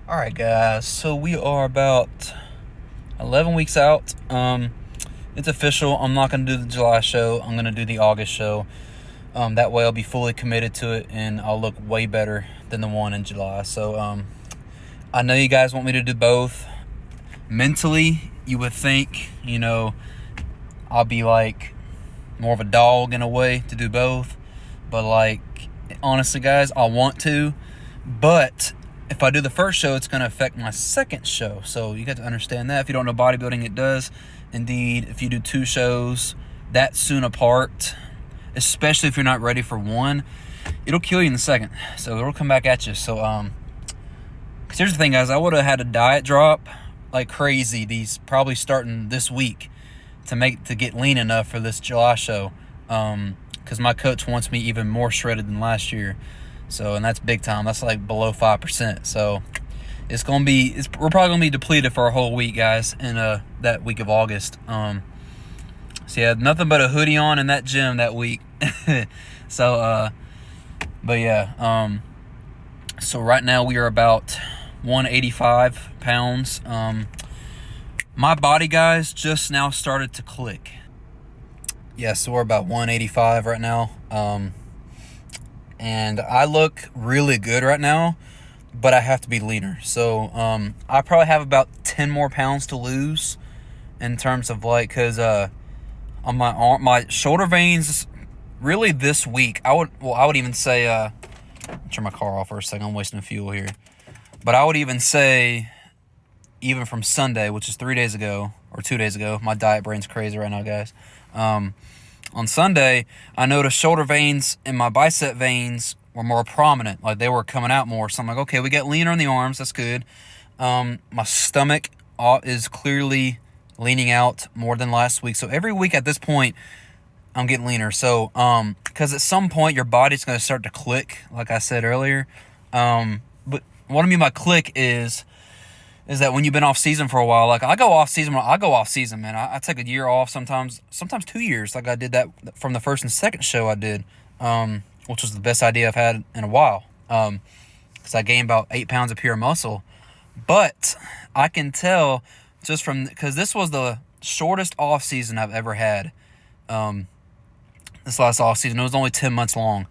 Alright guys, so we are about 11 weeks out. It's official. I'm not going to do the July show. I'm going to do the August show. That way I'll be fully committed to it and I'll look way better than the one in July. So I know you guys want me to do both. Mentally, you would think, I'll be like more of a dog in a way to do both. But like, honestly guys, I want to. But if I do the first show, it's going to affect my second show. So you got to understand that. If you don't know bodybuilding, it does. Indeed, if you do two shows that soon apart, especially if you're not ready for one, it'll kill you in the second. So it'll come back at you. So, because here's the thing, guys. I would have had a diet drop like crazy. These probably starting this week to get lean enough for this July show. Because my coach wants me even more shredded than last year. So, and that's big time. That's like below 5%. So, we're probably gonna be depleted for a whole week, guys, in that week of August. So yeah, nothing but a hoodie on in that gym that week. So, but yeah. So right now we are about 185 pounds. My body, guys, just now started to click. Yeah, so we're about 185 right now. And I look really good right now, but I have to be leaner. So I probably have about 10 more pounds to lose in terms of like, because on my arm, my shoulder veins, really this week, I would even say, turn my car off for a second, I'm wasting fuel here. But I would even say, even from Sunday, which is 3 days ago, or 2 days ago, my diet brain's crazy right now, guys. On Sunday, I noticed shoulder veins and my bicep veins were more prominent. Like, they were coming out more. So I'm like, okay, we get leaner on the arms. That's good. My stomach is clearly leaning out more than last week. So every week at this point, I'm getting leaner. So, because at some point, your body's going to start to click, like I said earlier. But what I mean by click is that when you've been off season for a while, like I go off season, man. I take a year off sometimes 2 years. Like I did that from the first and second show I did, which was the best idea I've had in a while. Because I gained about 8 pounds of pure muscle. But I can tell just because this was the shortest off season I've ever had. This last off season, it was only 10 months long.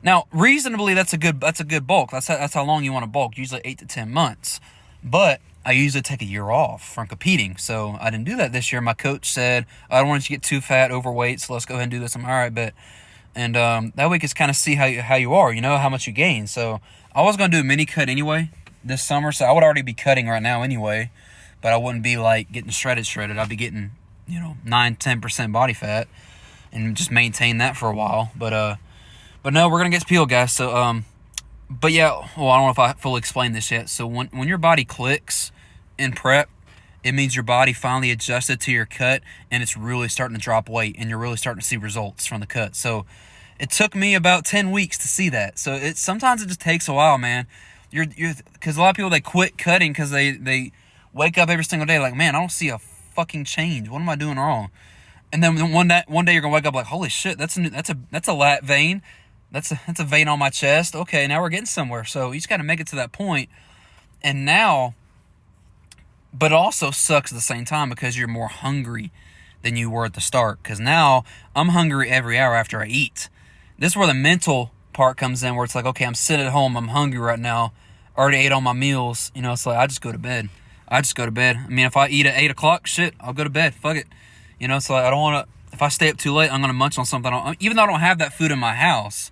Now, reasonably, that's a good bulk. That's how long you want to bulk. Usually 8 to 10 months. But I usually take a year off from competing, so I didn't do that this year. My coach said, I don't want you to get too fat, overweight, so let's go ahead and do this. I'm all right, but and that way you can kind of see how you are, how much you gain. So I was going to do a mini cut anyway this summer, so I would already be cutting right now anyway, but I wouldn't be like getting shredded. I'd be getting 9-10% body fat and just maintain that for a while. But no, we're gonna get peeled, guys. So But yeah, well, I don't know if I fully explained this yet. So when your body clicks in prep, it means your body finally adjusted to your cut and it's really starting to drop weight and you're really starting to see results from the cut. So it took me about 10 weeks to see that. So sometimes it just takes a while, man. Because a lot of people, they quit cutting because they wake up every single day like, man, I don't see a fucking change. What am I doing wrong? And then one day you're gonna wake up like, holy shit, that's a lat vein. That's a vein on my chest. Okay, now we're getting somewhere. So you just got to make it to that point. And now, but it also sucks at the same time because you're more hungry than you were at the start. Because now I'm hungry every hour after I eat. This is where the mental part comes in, where it's like, okay, I'm sitting at home, I'm hungry right now, already ate all my meals. It's like I just go to bed. I mean, if I eat at 8 o'clock, shit, I'll go to bed. Fuck it. It's like I don't want to. If I stay up too late, I'm gonna munch on something. Even though I don't have that food in my house.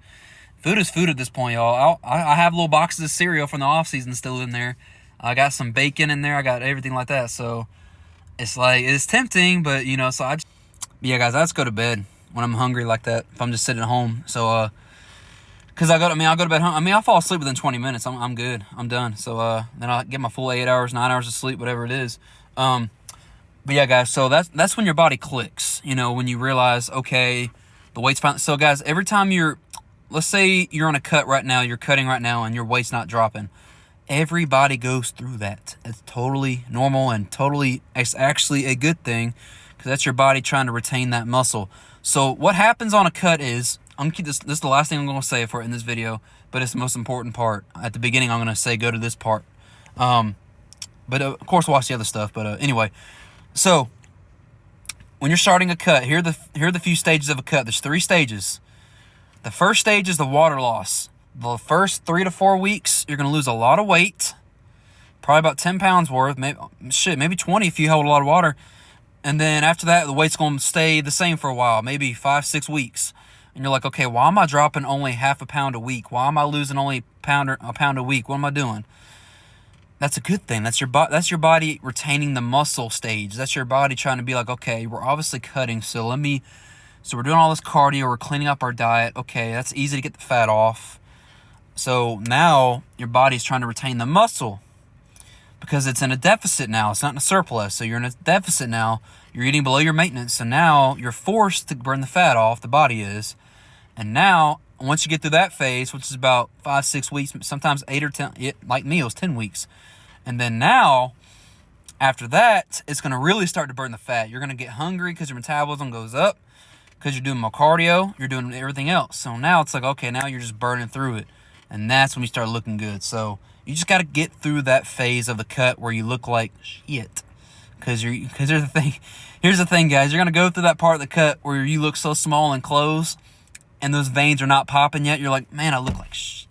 Food is food at this point, y'all. I have little boxes of cereal from the off season still in there. I got some bacon in there. I got everything like that. So it's like, it's tempting, but so yeah, guys, I just go to bed when I'm hungry like that. If I'm just sitting at home. So, cause I'll go to bed. I fall asleep within 20 minutes. I'm good. I'm done. So, then I'll get my full 8 hours, 9 hours of sleep, whatever it is. But yeah, guys, so that's when your body clicks, when you realize, okay, the weight's fine. So guys, every time let's say you're on a cut right now, you're cutting right now, and your weight's not dropping. Everybody goes through that. It's totally normal and it's actually a good thing because that's your body trying to retain that muscle. So what happens on a cut is, I'm going to keep this is the last thing I'm going to say for it in this video, but it's the most important part. At the beginning, I'm going to say go to this part. But of course, watch the other stuff. But anyway, so when you're starting a cut, here are the few stages of a cut. There's 3 stages. The first stage is the water loss. The first 3 to 4 weeks, you're going to lose a lot of weight, probably about 10 pounds worth, maybe 20 if you hold a lot of water. And then after that, the weight's going to stay the same for a while, maybe 5-6 weeks. And you're like, okay, why am I dropping only half a pound a week? Why am I losing only a pound a week? What am I doing? That's a good thing. That's your body retaining the muscle stage. That's your body trying to be like, okay, we're obviously cutting, so we're doing all this cardio, we're cleaning up our diet. Okay, that's easy to get the fat off. So now your body's trying to retain the muscle because it's in a deficit now. It's not in a surplus. So you're in a deficit now. You're eating below your maintenance. So now you're forced to burn the fat off. The body is. And now, once you get through that phase, which is about 5-6 weeks, sometimes 8 or 10, like me, it was 10 weeks. And then now, after that, it's going to really start to burn the fat. You're going to get hungry because your metabolism goes up because you're doing more cardio, you're doing everything else. So now it's like, okay, now you're just burning through it. And that's when you start looking good. So you just got to get through that phase of the cut where you look like shit. Because here's the thing, guys. You're going to go through that part of the cut where you look so small in clothes and those veins are not popping yet. You're like, man, I look like shit.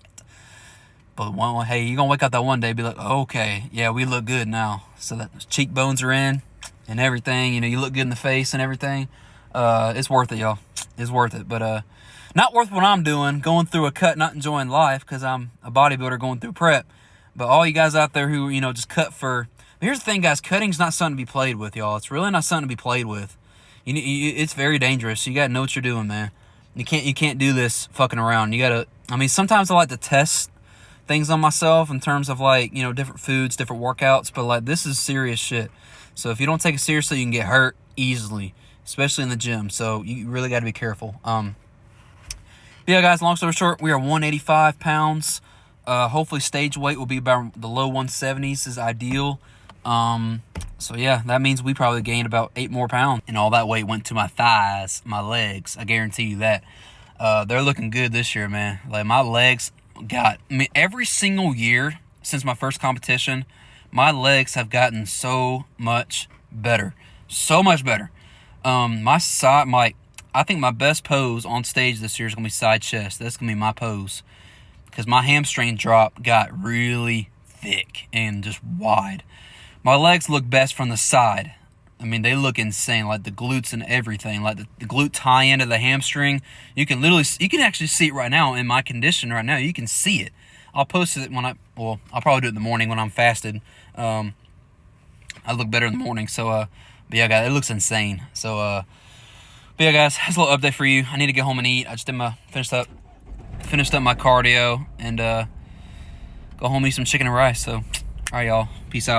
But hey, you're going to wake up that one day and be like, okay, yeah, we look good now. So that those cheekbones are in and everything. You know, you look good in the face and everything. It's worth it, y'all. It's worth it. But not worth what I'm doing, going through a cut, not enjoying life because I'm a bodybuilder going through prep. But all you guys out there who, just cut for... Here's the thing, guys. Cutting's not something to be played with, y'all. It's really not something to be played with. It's very dangerous. You got to know what you're doing, man. You can't do this fucking around. You got to... sometimes I like to test things on myself in terms of, different foods, different workouts. But, this is serious shit. So if you don't take it seriously, you can get hurt easily, especially in the gym. So you really got to be careful. But yeah, guys, long story short, we are 185 pounds. Hopefully stage weight will be about the low 170s is ideal. So yeah, that means we probably gained about 8 more pounds. And all that weight went to my thighs, my legs. I guarantee you that. They're looking good this year, man. Like my legs every single year since my first competition, my legs have gotten so much better. So much better. I think my best pose on stage this year is going to be side chest. That's going to be my pose. Because my hamstring drop got really thick and just wide. My legs look best from the side. They look insane. Like the glutes and everything. Like the glute tie into the hamstring. You can actually see it right now in my condition right now. You can see it. I'll post it I'll probably do it in the morning when I'm fasted. I look better in the morning. So, but yeah, guys, it looks insane. So, but yeah, guys, that's a little update for you. I need to get home and eat. I just did finished up my cardio and go home and eat some chicken and rice. So, all right, y'all. Peace out.